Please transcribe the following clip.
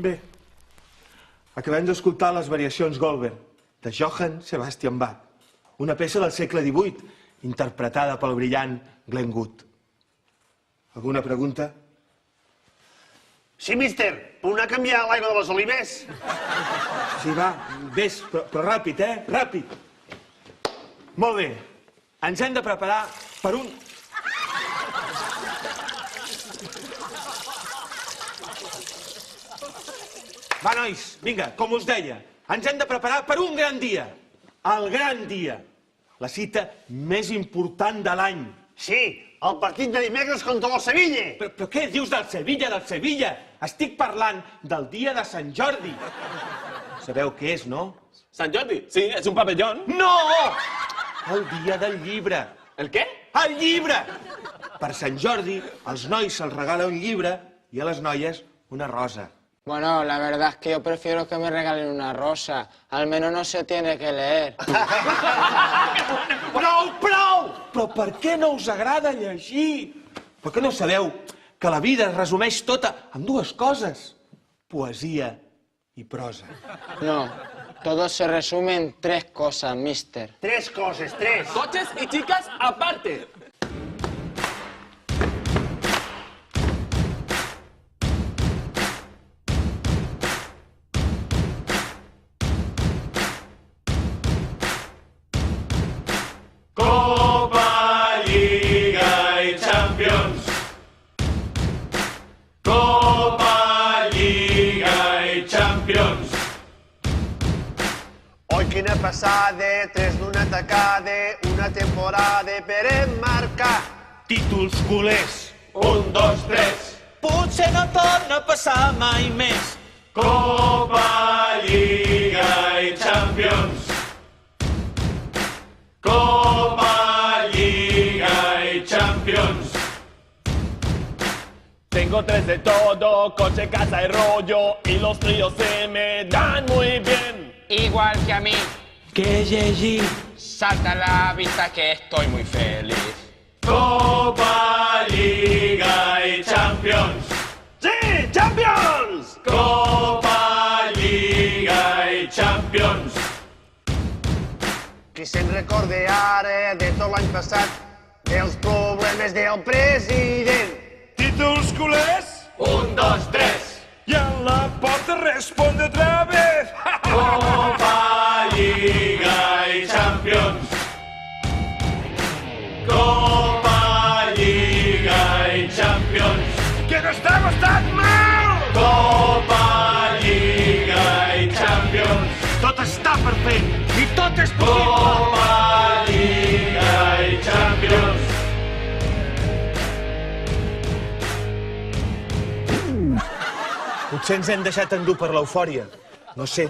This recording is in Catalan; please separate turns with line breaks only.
Bé, acabem d'escoltar les variacions Goldberg, de Johann Sebastian Bach, una peça del segle XVIII, interpretada pel brillant Glenn Gould. Alguna pregunta?
Sí, mister, puc anar a canviar l'aigua de les olives?
Sí, va, vés, però ràpid, ràpid. Molt bé, ens hem de preparar per un... Va, nois, vinga, com us deia, ens hem de preparar per un gran dia. El gran dia. La cita més important de l'any.
Sí, el partit de dimecres contra el Sevilla.
Però què dius del Sevilla, Estic parlant del dia de Sant Jordi. Sabeu què és, no?
Sant Jordi? Sí, és un pavellón.
No! El dia del llibre.
El què?
El llibre! Per Sant Jordi, als nois se'ls regala un llibre i a les noies una rosa.
Bueno, la verdad es que yo prefiero que me regalen una rosa. Al menos no se tiene que leer.
Prou! Però per què no us agrada llegir? Per què no sabeu que la vida es resumeix tota en dues coses? Poesia i prosa.
No, todo se resume en 3 cosas, mister.
3 coses, 3.
Coches y chicas aparte.
Copa, Liga y Champions. Copa, Liga y Champions.
Oi, quina passada, 3 d'una tacada, una temporada per emmarcar.
Títols culers.
1, 2, 3.
Potser no torna a passar mai més.
Copa, Liga y Champions. Copa, Liga y Champions.
Tengo 3 de todo, coche, casa y rollo. Y los tríos se me dan muy bien.
Igual que a mí.
Què llegir?
Salta a la vista que estoy muy feliz.
Copa, Liga y Champions.
Sí, Champions!
Copa, Liga y Champions.
Qui se'n recorda ara de tot l'any passat, dels problemes del president.
Títols culers.
1, 2, 3.
I en la porta responde otra vez.
Copa, Liga y Champions. Copa, Liga y Champions.
Que no estamos tan mal.
Copa, Liga y Champions.
Tot està per fer i tot és possible.
Copa, Liga y Champions.
Potser ens hem deixat endur per l'eufòria. No sé,